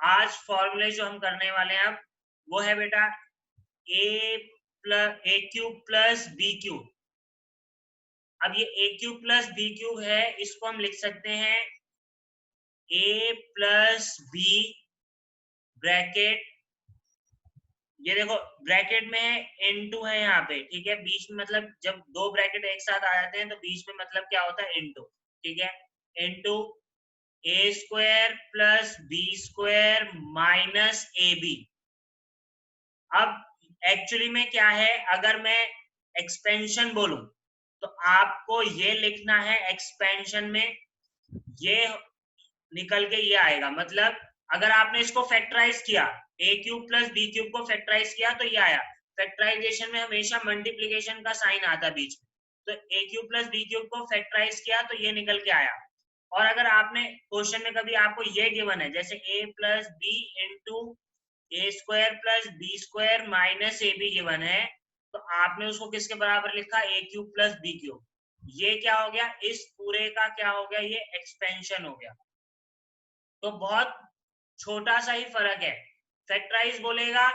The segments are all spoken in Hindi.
आज फॉर्मूले जो हम करने वाले हैं अब वो है बेटा ए क्यूब प्लस बी क्यूब। अब ये ए क्यूब प्लस बी क्यूब है, इसको हम लिख सकते हैं ए प्लस बी ब्रैकेट, ये देखो ब्रैकेट में इनटू है यहाँ पे, ठीक है। बीच में मतलब जब दो ब्रैकेट एक साथ आ जाते हैं तो बीच में मतलब क्या होता है, इनटू, ठीक है। Into a square plus B square minus A b. अब एक्चुअली में क्या है, अगर मैं एक्सपेंशन बोलूं तो आपको ये लिखना है एक्सपेंशन में, ये निकल के ये आएगा। मतलब अगर आपने इसको फैक्टराइज किया, ए क्यूब प्लस बी क्यूब को फैक्टराइज किया तो ये आया। फैक्टराइजेशन में हमेशा मल्टीप्लीकेशन का साइन आता है बीच में, तो ए क्यूब प्लस बी क्यूब को फैक्टराइज किया तो ये निकल के आया। और अगर आपने क्वेश्चन में कभी आपको ये गिवन है जैसे A plus B into A square plus B square minus A B given है, तो आपने उसको किसके बराबर लिखा, A cube plus B cube. ये क्या हो गया, इस पूरे का क्या हो गया, ये एक्सपेंशन हो गया। तो बहुत छोटा सा ही फर्क है। फैक्टराइज बोलेगा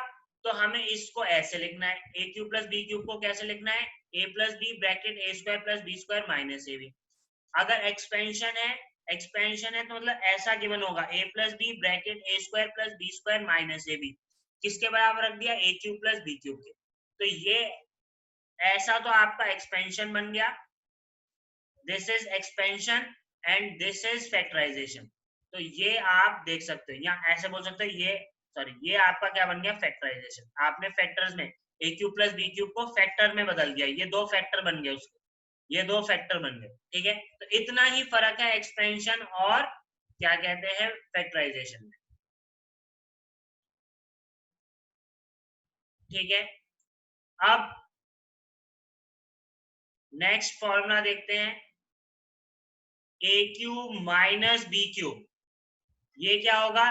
तो हमें इसको ऐसे लिखना है, A cube plus B cube को कैसे लिखना है, A plus B bracket A square plus B square minus A B. अगर एक्सपेंशन है तो मतलब ऐसा गिवन होगा, A plus B bracket A square plus B square minus A B. किसके बराबर रख दिया, A cube plus B cube के। तो ये ऐसा तो आपका एक्सपेंशन बन गया, this is expansion and this is factorisation. तो ये आप देख सकते हो, या ऐसे बोल सकते हो ये, सॉरी, ये आपका क्या बन गया, फैक्टराइजेशन। आपने फैक्टर्स में ए क्यूब प्लस बी क्यूब को फैक्टर में बदल दिया, ये दो फैक्टर बन गए उसके, ये दो फैक्टर बन गए, ठीक है। तो इतना ही फर्क है एक्सपेंशन और क्या कहते हैं फैक्टराइजेशन में, ठीक है। अब नेक्स्ट फॉर्मूला देखते हैं, A cube minus B cube. ये क्या होगा,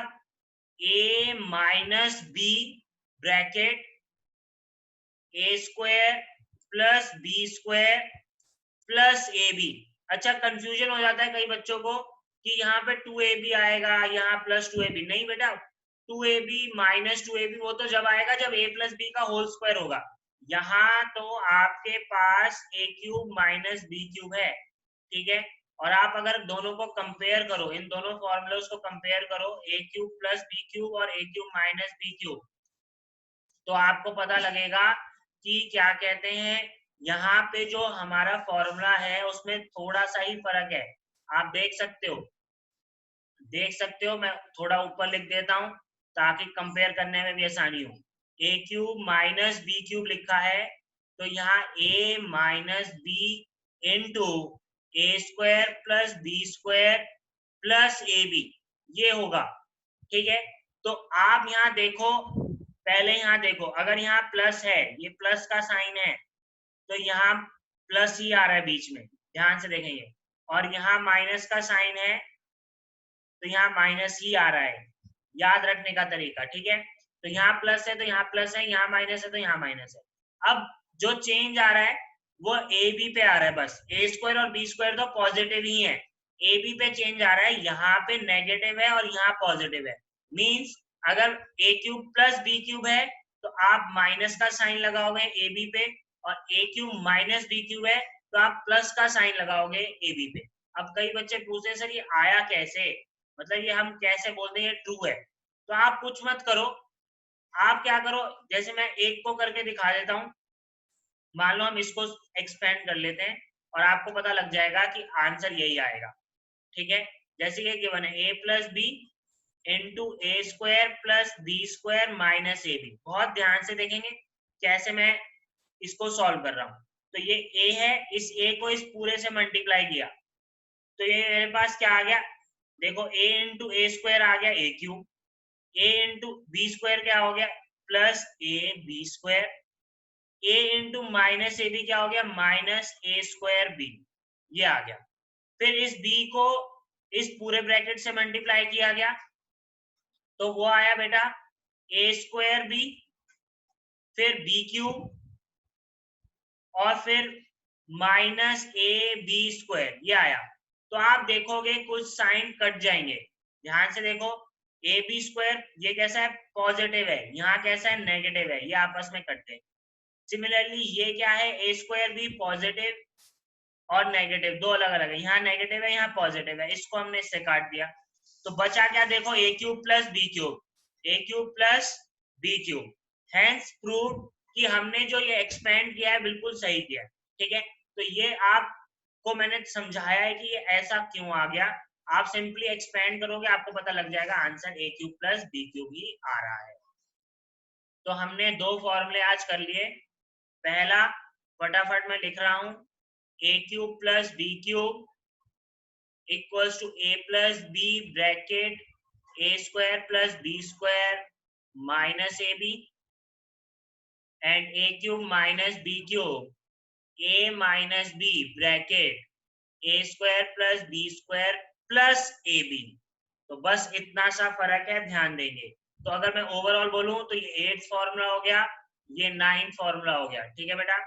A minus B bracket A square plus B square plus A B. अच्छा, कंफ्यूजन हो जाता है कई बच्चों को कि यहाँ पे 2ab आएगा, यहाँ प्लस 2ab। नहीं बेटा, 2ab माइनस 2ab वो तो जब आएगा जब a प्लस बी का होल स्क्वायर होगा। यहाँ तो आपके पास ए क्यूब माइनस बी क्यूब है, ठीक है। और आप अगर दोनों को कंपेयर करो, इन दोनों फॉर्मूलोस को कंपेयर करो, ए क्यूब प्लस बी क्यूब और ए क्यूब माइनस बी क्यूब, तो आपको पता लगेगा कि क्या कहते हैं, यहाँ पे जो हमारा फॉर्मूला है उसमें थोड़ा सा ही फर्क है। आप देख सकते हो, मैं थोड़ा ऊपर लिख देता हूँ ताकि कंपेयर करने में भी आसानी हो। A cube minus B cube लिखा है, तो यहाँ A minus B into A square plus B square plus A B, ये होगा, ठीक है। तो आप यहाँ देखो, पहले यहाँ देखो, अगर यहाँ प्लस है, ये प्लस का साइन है, तो यहाँ प्लस ही आ रहा है बीच में, ध्यान से देखेंगे। और यहाँ माइनस का साइन है तो यहाँ माइनस ही आ रहा है, याद रखने का तरीका, ठीक है। तो यहाँ प्लस है तो यहाँ प्लस है, यहाँ माइनस है तो यहाँ माइनस है। अब जो चेंज आ रहा है वो ए बी पे आ रहा है, बस ए स्क्वायर और बी स्क्वायर तो पॉजिटिव ही है, ए बी पे चेंज आ रहा है, यहाँ पे नेगेटिव है और यहाँ पॉजिटिव है। मीन्स अगर ए क्यूब प्लस बी क्यूब है तो आप माइनस का साइन लगाओगे ए बी पे, और ए क्यूब माइनस बी क्यूब है तो आप प्लस का साइन लगाओगे ए बी पे। अब कई बच्चे पूछते सर ये आया कैसे, मतलब ये हम कैसे बोलते हैं ट्रू है। तो आप कुछ मत करो, आप क्या करो, जैसे मैं एक को करके दिखा देता हूँ। मान लो हम इसको एक्सपेंड कर लेते हैं और आपको पता लग जाएगा कि आंसर यही आएगा, ठीक है। जैसे ये गिवन है A plus B into A square plus B square minus A B. बहुत ध्यान से देखेंगे कैसे मैं इसको सॉल्व कर रहा हूँ। तो ये ए है, इस ए को इस पूरे से मल्टीप्लाई किया तो ये मेरे पास क्या आ गया, देखो ए इंटू ए स्क्वायर आ गया a cube, a into b square क्या हो गया plus A b square, a into minus A b क्या हो गया माइनस ए स्क्वायर बी, ये आ गया। फिर इस बी को इस पूरे ब्रैकेट से मल्टीप्लाई किया गया तो वो आया बेटा ए स्क्वायर बी, फिर बी क्यूब और फिर माइनस ए बी स्क्वायर, ये आया। तो आप देखोगे कुछ साइन कट जाएंगे, ध्यान से देखो, ए बी स्क्वायर ये कैसा है, पॉजिटिव है, यहाँ कैसा है, नेगेटिव है, ये आपस में कट गए। सिमिलरली ये क्या है, ए स्क्वायर भी पॉजिटिव और नेगेटिव, दो अलग अलग है, यहाँ नेगेटिव है यहाँ पॉजिटिव है, इसको हमने इससे काट दिया। तो बचा क्या, देखो A cube plus B cube, A cube plus B cube. Hence prove कि हमने जो ये एक्सपेंड किया है बिल्कुल सही किया है। ठीक है, तो ये आपको मैंने समझाया है कि ये ऐसा क्यों आ गया। आप सिंपली एक्सपेंड करोगे आपको पता लग जाएगा, answer A cube plus B cube ही आ रहा है। तो हमने दो फॉर्मूले आज कर लिए। पहला फटाफट मैं लिख रहा हूं, A cube plus B cube equals to A plus B bracket A square plus B square minus A B, and A cube minus B cube A minus B bracket A square plus B square plus A B. तो बस इतना सा फर्क है, ध्यान देंगे। तो अगर मैं ओवरऑल बोलूं तो ये 8th फॉर्मूला हो गया, ये 9th फॉर्मूला हो गया। ठीक है बेटा,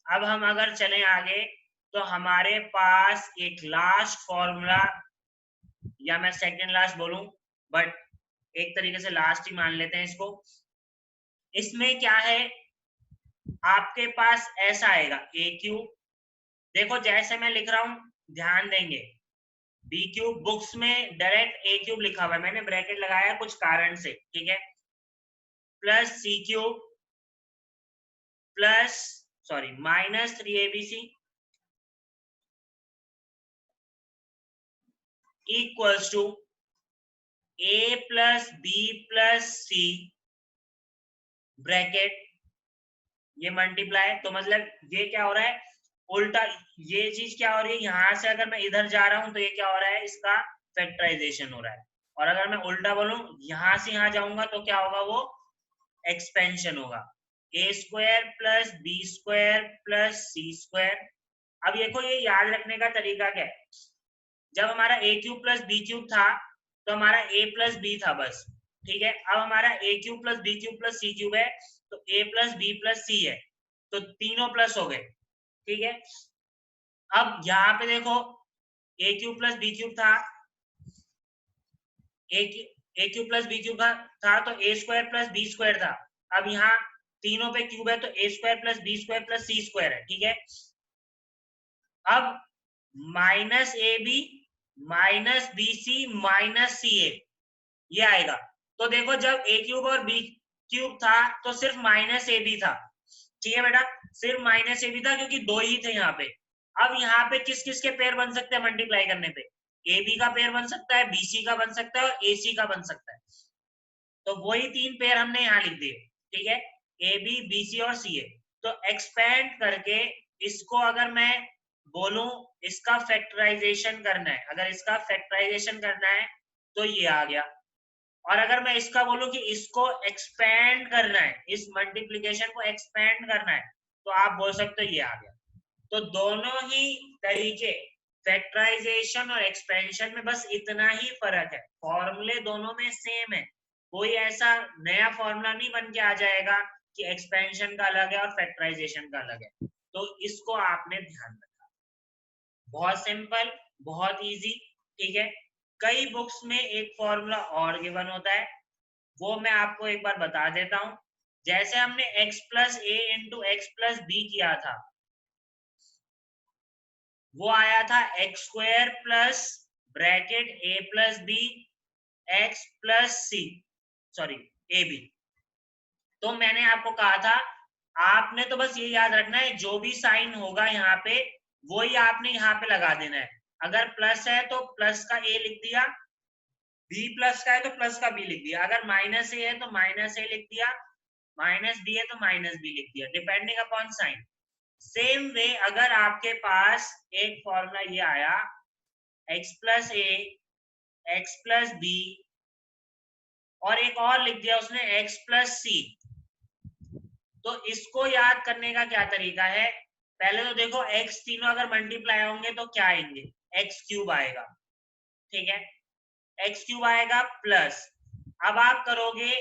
अब हम अगर चलें आगे तो हमारे पास एक लास्ट फॉर्मूला, या मैं सेकंड लास्ट बोलूं, बट एक तरीके से लास्ट ही मान लेते हैं इसको। इसमें क्या है, आपके पास ऐसा आएगा ए क्यूब, देखो जैसे मैं लिख रहा हूं ध्यान देंगे, बी क्यूब बुक्स में डायरेक्ट ए क्यूब लिखा हुआ है, मैंने ब्रैकेट लगाया कुछ कारण से, ठीक है, plus C cube plus sorry minus 3abc equals to A plus B plus c bracket ये मल्टीप्लाई। तो मतलब ये क्या हो रहा है, उल्टा, ये चीज क्या हो रही है, यहां से अगर मैं इधर जा रहा हूं तो ये क्या हो रहा है, इसका फैक्टराइजेशन हो रहा है। और अगर मैं उल्टा बोलूं, यहां से यहां जाऊंगा तो क्या होगा, वो एक्सपेंशन होगा, A square plus B square plus C square. अब देखो ये याद रखने का तरीका क्या है, जब हमारा A cube plus B cube था तो हमारा ए प्लस बी था बस। ठीक है, अब हमारा A cube plus B cube plus C cube है, तो A plus B plus C है, तो तीनों प्लस हो गए। ठीक है, अब यहाँ पे देखो A cube plus B cube था, A cube plus B cube था तो A square plus B square था। अब यहाँ तीनों पे क्यूब है तो A square plus B square plus C square है। ठीक है, अब minus A B minus B C minus C A ये आएगा। तो देखो जब ए क्यूब और बी क्यूब था तो सिर्फ माइनस ए बी था। ठीक है बेटा, सिर्फ माइनस ए बी था क्योंकि दो ही थे यहाँ पे। अब यहाँ पे किस किस के पेयर बन सकते हैं मल्टीप्लाई करने पे, ए बी का पेयर बन सकता है, बी सी का बन सकता है और ए सी का बन सकता है। तो वही तीन पेयर हमने यहाँ लिख दिए। ठीक है, ए बी बी सी और सी ए। तो एक्सपेंड करके इसको अगर मैं बोलूं इसका फैक्टराइजेशन करना है, अगर इसका फैक्टराइजेशन करना है तो ये आ गया। और अगर मैं इसका बोलूं कि इसको एक्सपेंड करना है, इस मल्टीप्लिकेशन को एक्सपेंड करना है, तो आप बोल सकते हो ये आ गया। तो दोनों ही तरीके, फैक्टराइजेशन और एक्सपेंशन में बस इतना ही फर्क है, फॉर्मूले दोनों में सेम है। कोई ऐसा नया फॉर्मूला नहीं बन के आ जाएगा कि एक्सपेंशन का अलग है और फैक्टराइजेशन का अलग है। तो इसको आपने ध्यान रखा, बहुत सिंपल, बहुत इजी। ठीक है, कई बुक्स में एक फॉर्मूला और गिवन होता है, वो मैं आपको एक बार बता देता हूं। जैसे हमने x plus a into x plus b किया था, वो आया था x square plus bracket a plus b x plus c sorry a B. तो मैंने आपको कहा था आपने तो बस ये याद रखना है जो भी साइन होगा यहाँ पे वही आपने यहाँ पे लगा देना है। अगर प्लस है तो प्लस का ए लिख दिया, बी प्लस का है तो प्लस का बी लिख दिया, अगर माइनस ए है तो माइनस ए लिख दिया, माइनस बी है तो माइनस बी लिख दिया, depending upon sine. Same way अगर आपके पास एक फॉर्मूला ये आया x प्लस ए एक्स प्लस बी और एक और लिख दिया उसने x प्लस सी, तो इसको याद करने का क्या तरीका है, पहले तो देखो x तीनों अगर मल्टीप्लाई होंगे तो क्या आएंगे, एक्स क्यूब आएगा। ठीक है, एक्स क्यूब आएगा प्लस, अब आप करोगे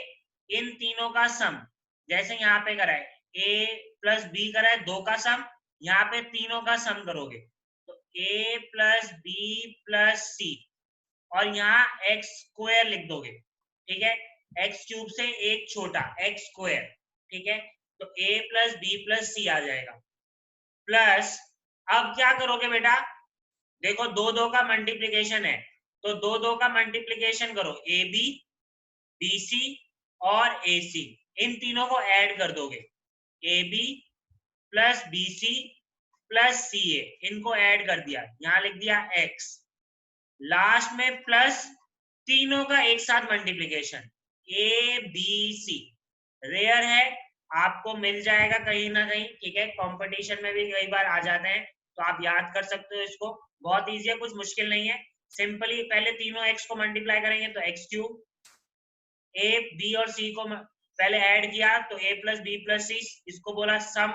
इन तीनों का सम, जैसे यहाँ पे करा है a प्लस बी करा है दो का सम, यहाँ पे तीनों का सम करोगे तो a प्लस बी प्लस सी और यहाँ एक्स स्क्वायर लिख दोगे, ठीक है, एक्स क्यूब से एक छोटा एक्स स्क्वायर, ठीक है, तो a प्लस बी प्लस सी आ जाएगा। प्लस अब क्या करोगे बेटा, देखो दो दो का मल्टीप्लीकेशन है, तो दो दो का मल्टीप्लीकेशन करो, ए बी बी सी और ए सी, इन तीनों को ऐड कर दोगे, A B plus B C plus C A, इनको ऐड कर दिया, यहां लिख दिया एक्स, लास्ट में प्लस तीनों का एक साथ multiplication, a b c, rare है, आपको मिल जाएगा कहीं ना कहीं, ठीक है, कंपटीशन में भी कई बार आ जाते हैं, तो आप याद कर सकते हो इसको, बहुत इजी है, कुछ मुश्किल नहीं है, सिंपली पहले तीनों एक्स को मल्टीप्लाई करेंगे तो एक्स क्यूब, ए बी और सी को पहले ऐड किया तो ए प्लस बी प्लस सी, इसको बोला सम,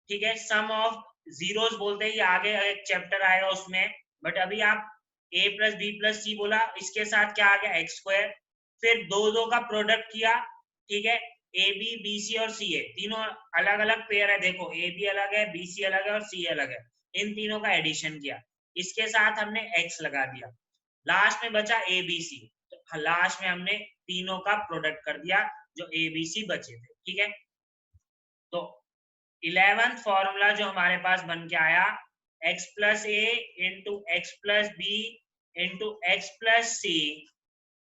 ठीक है, सम ऑफ जीरोस बोलते हैं, ये आगे एक चैप्टर आएगा उसमें, बट अभी आप a प्लस बी प्लस सी बोला, इसके साथ क्या आ गया एक्स स्क्वायर, फिर दो दो का प्रोडक्ट किया, ठीक है, ए बी बी सी और सी ए, तीनों अलग अलग पेयर है, देखो ए बी अलग है, बी सी अलग है और सी अलग है, इन तीनों का एडिशन किया, इसके साथ हमने x लगा दिया, लास्ट में बचा ए बी सी, तो लास्ट में हमने तीनों का प्रोडक्ट कर दिया जो ए बी सी बचे थे, ठीक है, तो 11th फॉर्मूला जो हमारे पास बन के आया, x plus a into x plus B into x plus c,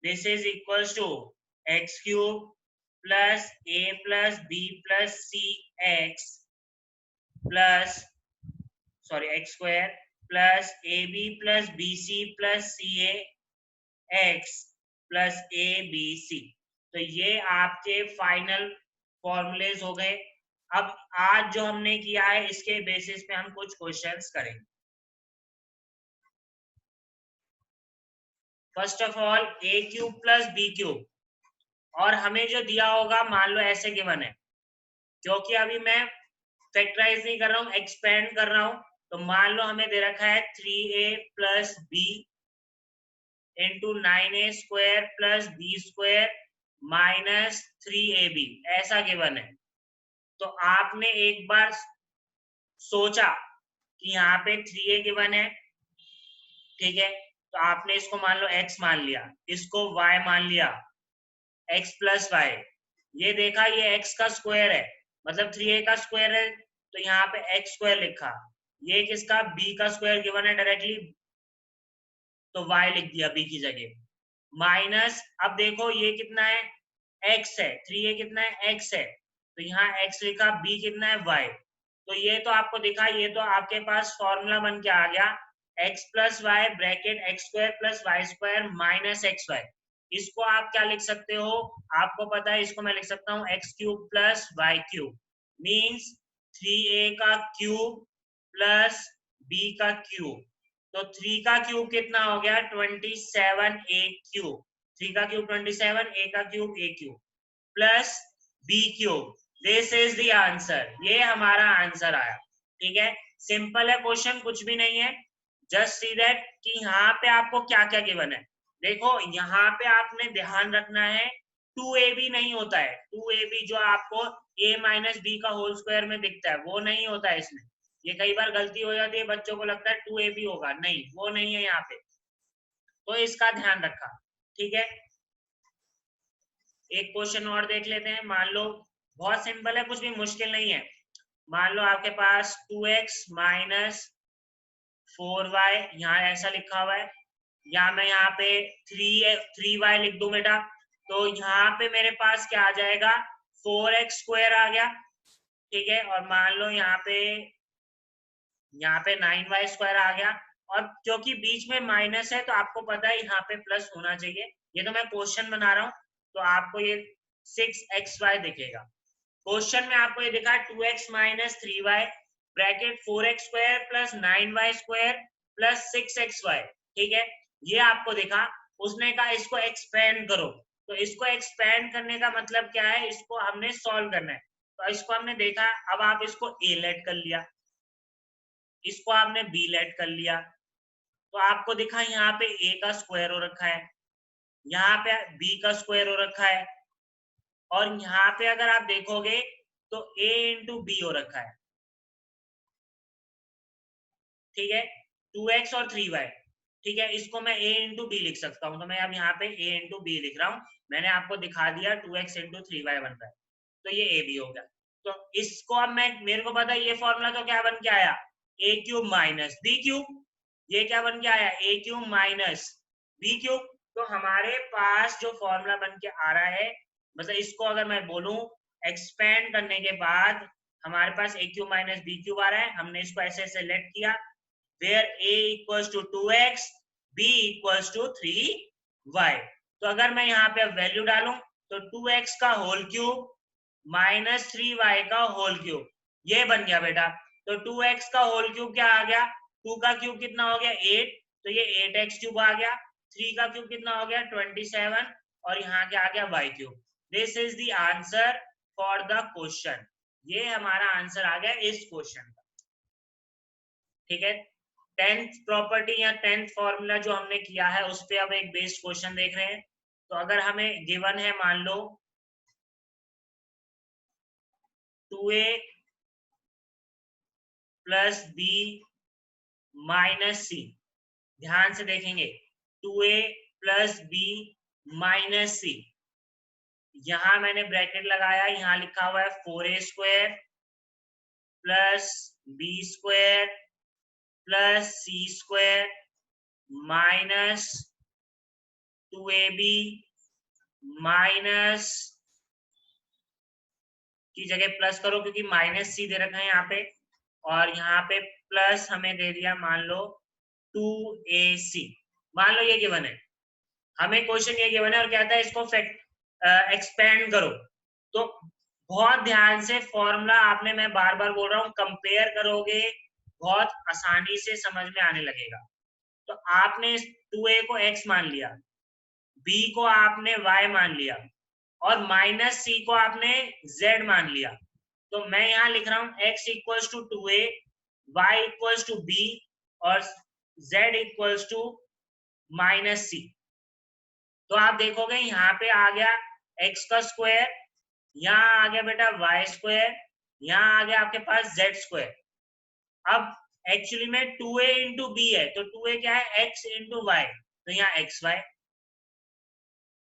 this is equals to x cube plus a plus B plus c x plus sorry x square plus A B plus B C plus C a x plus A b c, तो ये आपके फाइनल फॉर्मूलेज हो गए। अब आज जो हमने किया है इसके बेसिस पे हम कुछ क्वेश्चंस करेंगे। First of all a cube plus B cube, और हमें जो दिया होगा मान लो ऐसे गिवन है, क्योंकि अभी मैं फैक्टराइज नहीं कर रहा हूं, एक्सपेंड कर रहा हूं, तो मान लो हमें दे रखा है 3a plus B into 9a square plus B square minus 3ab, ऐसा गिवन है, तो आपने एक बार सोचा कि यहाँ पे 3a गिवन है, ठीक है, तो आपने इसको मान लो x मान लिया, इसको y मान लिया, x प्लस वाई, ये देखा ये x का स्क्वायर है, मतलब 3a का स्क्वायर है, तो यहाँ पे x स्क्वायर लिखा, ये किसका b का स्क्वायर गिवन है डायरेक्टली, तो y लिख दिया b की जगह, माइनस अब देखो ये कितना है x है, 3a कितना है x है, तो यहाँ x लिखा, b कितना है y, तो ये तो आपको दिखा, ये तो आपके पास फॉर्मूला बन के आ गया, x plus y bracket x square plus y square minus x y, इसको आप क्या लिख सकते हो, आपको पता है इसको मैं लिख सकता हूँ x cube plus y cube, means 3a का क्यूब प्लस b का क्यूब, तो 3 का क्यूब कितना हो गया 27a क्यूब, 3 का क्यूब 27, a का cube a cube plus b cube, this is the answer, ये हमारा आंसर आया, ठीक है, सिंपल है क्वेश्चन, कुछ भी नहीं है, जस्ट सी दैट कि यहाँ पे आपको क्या क्या गिवन है, देखो यहाँ पे आपने ध्यान रखना है 2ab नहीं होता है, 2ab जो आपको a माइनस बी का होल स्क्वायर में दिखता है वो नहीं होता है इसमें, ये कई बार गलती हो जाती है, बच्चों को लगता है 2ab होगा, नहीं वो नहीं है यहाँ पे, तो इसका ध्यान रखा, ठीक है। एक क्वेश्चन और देख लेते हैं, मान लो बहुत सिंपल है, कुछ भी मुश्किल नहीं है, मान लो आपके पास 2x माइनस 4y, यहाँ ऐसा लिखा हुआ है, या मैं यहाँ पे 3y लिख दूं बेटा, तो यहाँ पे मेरे पास क्या आ जाएगा 4x स्क्वायर आ गया, ठीक है, और मान लो यहाँ पे 9y स्क्वायर आ गया, और क्योंकि बीच में माइनस है तो आपको पता है यहाँ पे प्लस होना चाहिए, ये तो मैं क्वेश्चन बना रहा हूँ, तो आपको ये 6xy दिखेगा, क्वेश्चन में आपको ये दिखा 2x minus 3y bracket 4x square plus 9y square plus 6xy, ठीक है, ये आपको दिखा, उसने कहा इसको एक्सपेंड करो, तो इसको एक्सपेंड करने का मतलब क्या है, इसको हमने सॉल्व करना है, तो इसको हमने देखा, अब आप इसको a लेट कर लिया, इसको आपने b लेट कर लिया, तो आपको दिखा यहाँ पे a का स्क्वायर हो रखा है, यहाँ पे b का स्क्वायर हो रखा है, और यहाँ पे अगर आप देखोगे तो a इंटू बी हो रखा है, ठीक है, 2x और 3y, ठीक है, इसको मैं a इंटू बी लिख सकता हूँ, तो मैं अब यहाँ पे a इंटू बी लिख रहा हूँ। मैंने आपको दिखा दिया 2x इंटू 3y बन रहा है, तो ये a भी हो गया। तो इसको अब मैं, मेरे को पता है ये फॉर्मूला तो क्या बन के आया, a cube minus B cube. ये क्या बन के आया, a cube minus B cube. तो हमारे पास जो फॉर्मूला बन के आ रहा है, मतलब इसको अगर मैं बोलूं एक्सपेंड करने के बाद हमारे पास a cube minus B cube आ रहा है। हमने इसको ऐसे सेलेक्ट किया, where a equals to 2x, b equals to 3y। तो अगर मैं यहाँ पे वैल्यू डालूं तो 2x का होल क्यूब माइनस 3y का होल क्यूब, ये बन गया बेटा। तो 2x का होल क्यूब क्या आ गया, 2 का क्यूब कितना हो गया 8, तो ये 8x क्यूब आ गया। 3 का क्यूब कितना हो गया 27, और यहाँ क्या आ गया y cube. This is the answer for the question. ये हमारा आंसर आ गया इस क्वेश्चन का। ठीक है, 10th प्रॉपर्टी या 10th फॉर्मूला जो हमने किया है उस पे अब एक बेस्ड क्वेश्चन देख रहे हैं। तो अगर हमें गिवन है, मान लो 2a प्लस बी माइनस सी, ध्यान से देखेंगे 2a प्लस बी माइनस सी, यहां मैंने ब्रैकेट लगाया, यहां लिखा हुआ है 4a square plus B square plus C square minus 2ab minus की जगह प्लस करो क्योंकि माइनस सी दे रखा है यहाँ पे, और यहाँ पे प्लस हमें दे दिया मान लो 2ac। मान लो ये गिवन है, हमें क्वेश्चन ये गिवन है और कहता है इसको एक्सपेंड करो। तो बहुत ध्यान से फॉर्मूला आपने, मैं बार बार बोल रहा हूँ, कंपेयर करोगे बहुत आसानी से समझ में आने लगेगा। तो आपने 2a को x मान लिया, b को आपने y मान लिया, और माइनस सी को आपने z मान लिया। तो मैं यहां लिख रहा हूं x equals to 2a, y equals to b और z equals to minus c. तो आप देखोगे यहाँ पे आ गया x का स्क्वायर, यहाँ आ गया बेटा y स्क्वायर, यहाँ आ गया आपके पास z स्क्वायर। अब एक्चुअली में 2a इंटू बी है, तो 2a क्या है x इंटू वाई, तो यहाँ xy।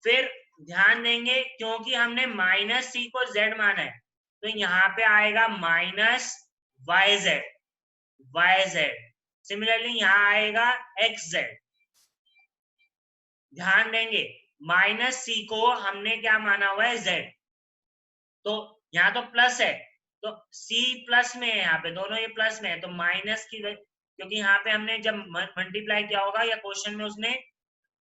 फिर ध्यान देंगे क्योंकि हमने माइनस सी को z माना है, तो यहाँ पे आएगा माइनस yz। सिमिलरली यहाँ आएगा xz। ध्यान देंगे माइनस सी को हमने क्या माना हुआ है z, तो यहाँ तो प्लस है, तो c प्लस में है, यहाँ पे दोनों ये प्लस में है, तो माइनस की, क्योंकि यहाँ पे हमने जब मल्टीप्लाई किया होगा या क्वेश्चन में उसने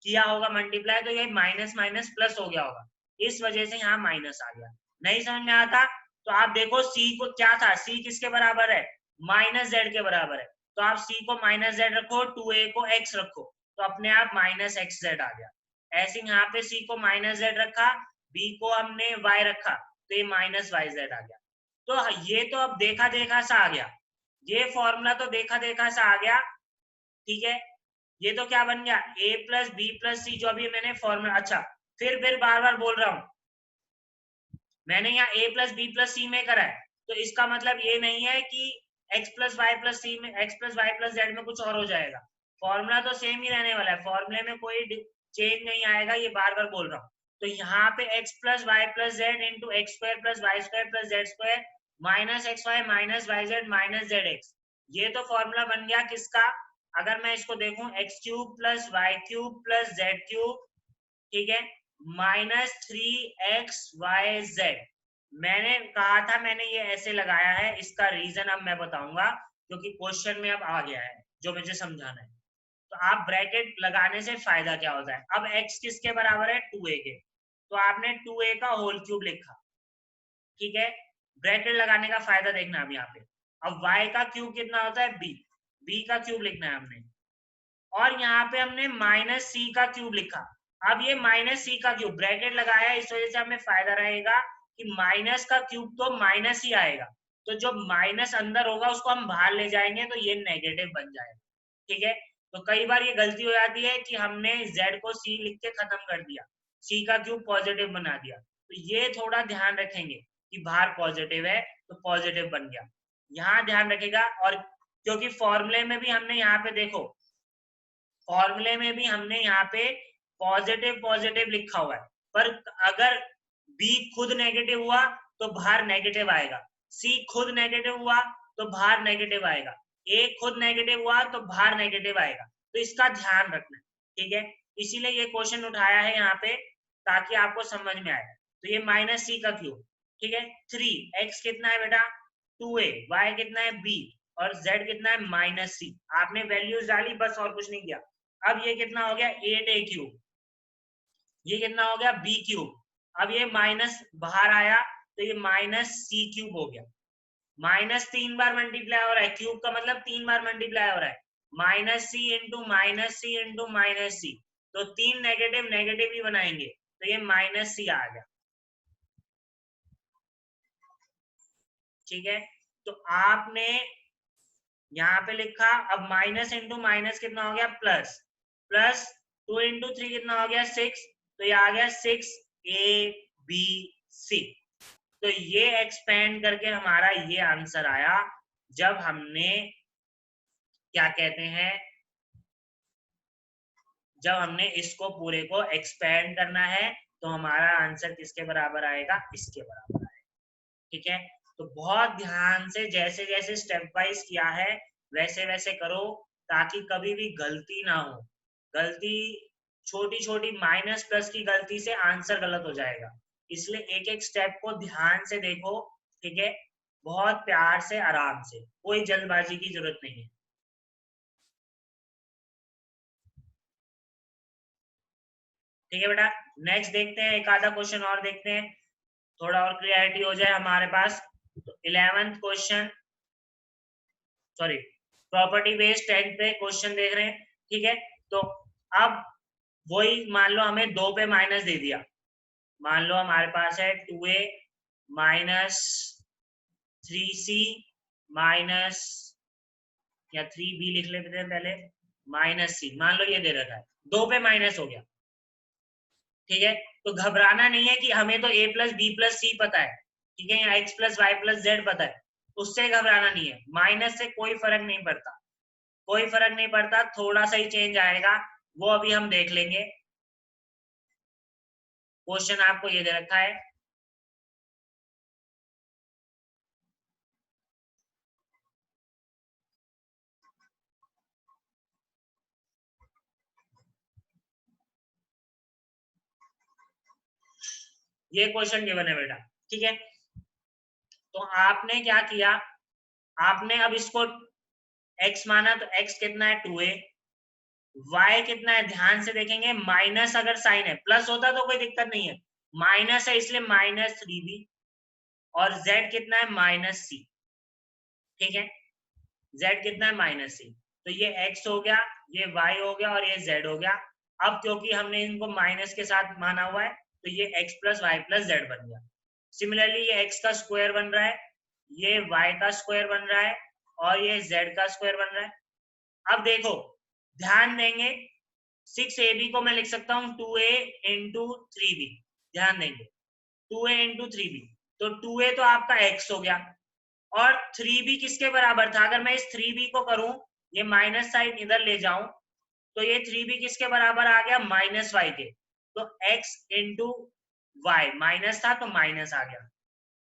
किया होगा मल्टीप्लाई, तो ये माइनस माइनस प्लस हो गया होगा, इस वजह से यहाँ माइनस आ गया। नहीं समझ में आता तो आप देखो c को क्या था, c किसके बराबर है, माइनस z के बराबर है, तो आप c को माइनस z रखो, 2a को x रखो, तो अपने आप माइनस xz आ गया। ऐसे यहाँ पे c को माइनस z रखा, b को हमने y रखा, तो ये माइनस yz आ गया। तो ये तो अब देखा देखा सा आ गया, ये फॉर्मूला तो देखा देखा सा आ गया। ठीक है, ये तो क्या बन गया a प्लस बी प्लस सी, जो अभी मैंने फॉर्मूला, अच्छा फिर बार बार बोल रहा हूं, मैंने यहाँ a plus B plus c में करा है, तो इसका मतलब ये नहीं है कि x plus y plus c में, x plus y plus z में कुछ और हो जाएगा। फॉर्मूला तो सेम ही रहने वाला है, फॉर्मूले में कोई चेंज नहीं आएगा, ये बार बार बोल रहा हूँ। तो यहाँ पे x plus y plus z into x square plus y square plus z square minus x y minus y z minus z x, ये तो फॉर्मूला बन गया किसका, अगर मैं इसको देखूं x cube plus y cube plus z cube, ठीक है, माइनस 3xyz। मैंने कहा था, मैंने ये ऐसे लगाया है, इसका रीजन अब मैं बताऊंगा क्योंकि क्वेश्चन में अब आ गया है जो मुझे समझाना है। तो आप ब्रैकेट लगाने से फायदा क्या होता है, अब x किसके बराबर है 2a के, तो आपने 2a का होल क्यूब लिखा, ठीक है, ब्रैकेट लगाने का फायदा देखना अब यहाँ पे। अब y का क्यूब कितना होता है b का क्यूब लिखना है हमने, और यहाँ पे हमने माइनस सी का क्यूब लिखा। अब ये माइनस सी का क्यूब ब्रैकेट लगाया, इस वजह से हमें फायदा रहेगा कि माइनस का क्यूब तो माइनस ही आएगा, तो जो माइनस अंदर होगा उसको हम बाहर ले जाएंगे तो ये नेगेटिव बन जाएगा। ठीक है, तो कई बार ये गलती हो जाती है कि हमने z को c लिख के खत्म कर दिया, c का क्यूब पॉजिटिव बना दिया, तो ये थोड़ा ध्यान रखेंगे कि बाहर पॉजिटिव है तो पॉजिटिव बन गया, यहाँ ध्यान रखेगा। और क्योंकि फॉर्मूले में भी हमने यहाँ पे देखो फॉर्मूले में भी हमने यहाँ पे पॉजिटिव पॉजिटिव लिखा हुआ है, पर अगर बी खुद नेगेटिव हुआ तो बाहर नेगेटिव आएगा, सी खुद नेगेटिव हुआ तो बाहर नेगेटिव आएगा, ए खुद नेगेटिव हुआ तो बाहर नेगेटिव आएगा। तो इसका ध्यान रखना, ठीक है। इसीलिए ये क्वेश्चन उठाया है यहाँ पे ताकि आपको समझ में आए। तो ये माइनस सी का क्यूब, ठीक है। 3 एक्स कितना है बेटा 2a, y कितना है b और z कितना है माइनस सी। आपने वैल्यूज डाली बस, और कुछ नहीं किया। अब ये कितना हो गया 8a क्यूब, ये कितना हो गया b क्यूब। अब ये माइनस बाहर आया तो ये माइनस सी क्यूब हो गया। माइनस 3 बार मल्टीप्लाई हो रहा है, क्यूब का मतलब 3 बार मल्टीप्लाई हो रहा है, माइनस सी इंटू माइनस सी इंटू माइनस सी। तो 3 नेगेटिव नेगेटिव ही बनाएंगे, तो ये माइनस सी आ गया, ठीक है। तो आपने यहाँ पे लिखा, अब माइनस इंटू माइनस कितना हो गया प्लस, प्लस 2 इंटू 3 कितना हो गया 6, तो ये आ गया 6abc। तो ये एक्सपेंड करके हमारा ये आंसर आया। जब हमने क्या कहते हैं, जब हमने इसको पूरे को एक्सपेंड करना है तो हमारा आंसर किसके बराबर आएगा, इसके बराबर आएगा, ठीक है। तो बहुत ध्यान से जैसे जैसे स्टेप वाइज किया है वैसे वैसे करो, ताकि कभी भी गलती ना हो। गलती छोटी छोटी माइनस प्लस की गलती से आंसर गलत हो जाएगा, इसलिए एक एक स्टेप को ध्यान से देखो, ठीक है। बहुत प्यार से आराम से, कोई जल्दबाजी की जरूरत नहीं है, ठीक है बेटा। नेक्स्ट देखते हैं, एक आधा क्वेश्चन और देखते हैं, थोड़ा और क्लियरिटी हो जाए हमारे पास। तो 11th question, sorry property based 10th पे क्वेश्चन देख रहे हैं, ठीक है। तो अब वही मान लो हमें 2 पे माइनस दे दिया, मान लो हमारे पास है 2a माइनस 3c माइनस, या 3b लिख लेते हैं पहले, माइनस सी। मान लो ये दे रखा है, 2 पे माइनस हो गया, ठीक है। तो घबराना नहीं है कि हमें तो a plus B plus c पता है, ठीक है, या x plus y plus z पता है, उससे घबराना नहीं है। माइनस से कोई फर्क नहीं पड़ता, कोई फर्क नहीं पड़ता, थोड़ा सा ही चेंज आएगा, वो अभी हम देख लेंगे। क्वेश्चन आपको ये दे रखा है, ये क्वेश्चन गिवन है बेटा, ठीक है। तो आपने क्या किया, आपने अब इसको x माना, तो x कितना है 2a, y कितना है ध्यान से देखेंगे, माइनस अगर साइन है, प्लस होता तो कोई दिक्कत नहीं है, माइनस है इसलिए माइनस 3b, और z कितना है माइनस c, ठीक है। z कितना है माइनस c, तो ये x हो गया, ये y हो गया और ये z हो गया। अब क्योंकि हमने इनको माइनस के साथ माना हुआ है तो ये x plus y plus z बन गया। सिमिलरली ये x का स्क्वायर बन रहा है, ये y का स्क्वायर बन रहा है और ये z का स्क्वायर बन रहा है। अब देखो ध्यान देंगे, 6ab को मैं लिख सकता हूँ 2a इंटू 3b, ध्यान देंगे 2a इंटू 3b, तो 2a तो आपका x हो गया, और 3b किसके बराबर था, अगर मैं इस 3b को करूं, ये माइनस साइड इधर ले जाऊं, तो ये 3b किसके बराबर आ गया माइनस y के, तो x इंटू वाई, माइनस था तो माइनस आ गया,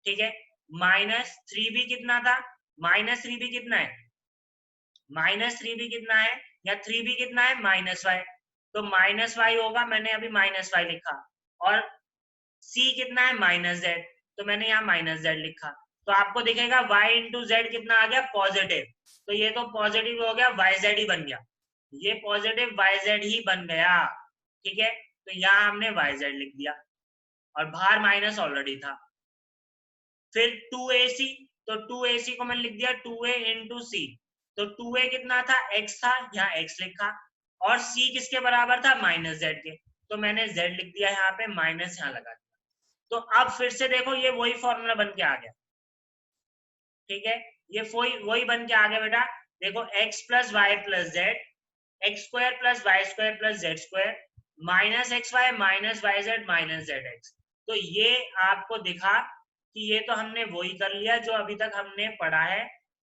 ठीक है। माइनस 3b कितना था, माइनस 3b कितना है, माइनस 3b कितना है, या 3b कितना है माइनस वाई, तो माइनस वाई होगा, मैंने अभी माइनस वाई लिखा, और c कितना है माइनस जेड, तो मैंने यहाँ माइनस जेड लिखा। तो आपको दिखेगा y इंटू जेड कितना आ गया पॉजिटिव, तो ये तो पॉजिटिव हो गया, वाई जेड ही बन गया, ये पॉजिटिव वाई जेड ही बन गया, ठीक है। तो यहाँ हमने वाई जेड लिख दिया और बाहर माइनस ऑलरेडी था। फिर 2ac, तो 2ac को मैंने लिख दिया 2a इंटू सी, तो 2a कितना था x था, यहाँ x लिखा, और c किसके बराबर था माइनस जेड के, तो मैंने z लिख दिया यहाँ पे, माइनस यहाँ लगा दिया। तो अब फिर से देखो ये वही फॉर्मूला बन के आ गया, ठीक है, ये वही बन के आ गया बेटा। देखो x plus y plus z, x square plus y square plus z square, minus x y minus y z minus z x. तो ये आपको दिखा कि ये तो हमने वही कर लिया जो अभी तक हमने पढ़ा है।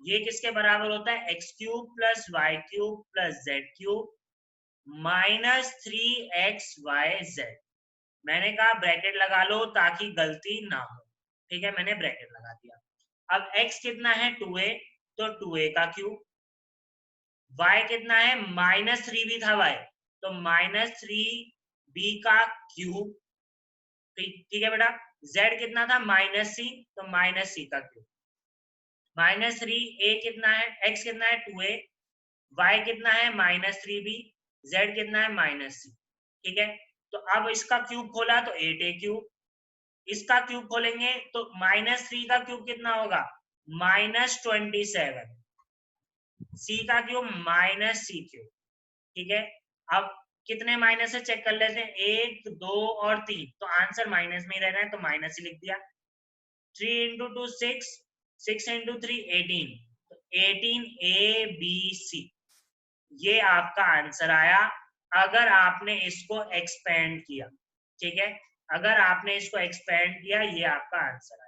ये किसके बराबर होता है, x cube plus y cube plus z cube -3xyz। मैंने कहा ब्रैकेट लगा लो ताकि गलती ना हो, ठीक है, मैंने ब्रैकेट लगा दिया। अब x कितना है 2a, तो 2a का क्यूब, y कितना है -3b था y, तो -3b का क्यूब, ठीक है बेटा। z कितना था -c, तो -c का क्यूब, -3a कितना है, x कितना है 2a, y कितना है -3b, z कितना है -c, ठीक है। तो अब इसका क्यूब खोला तो 8a क्यूब, इसका क्यूब खोलेंगे तो -3 का क्यूब कितना होगा -27, c का क्यूब -c क्यूब, ठीक है। अब कितने माइनस से चेक कर लेते हैं, 1 2 और 3, तो आंसर माइनस में ही रहना है तो माइनस ही लिख दिया। 3 इंटू 2 6, 6 इंटू 3 18, तो 18ABC, ये आपका आंसर आया अगर आपने इसको एक्सपेंड किया, ठीक है। अगर आपने इसको एक्सपेंड किया ये आपका आंसर आया।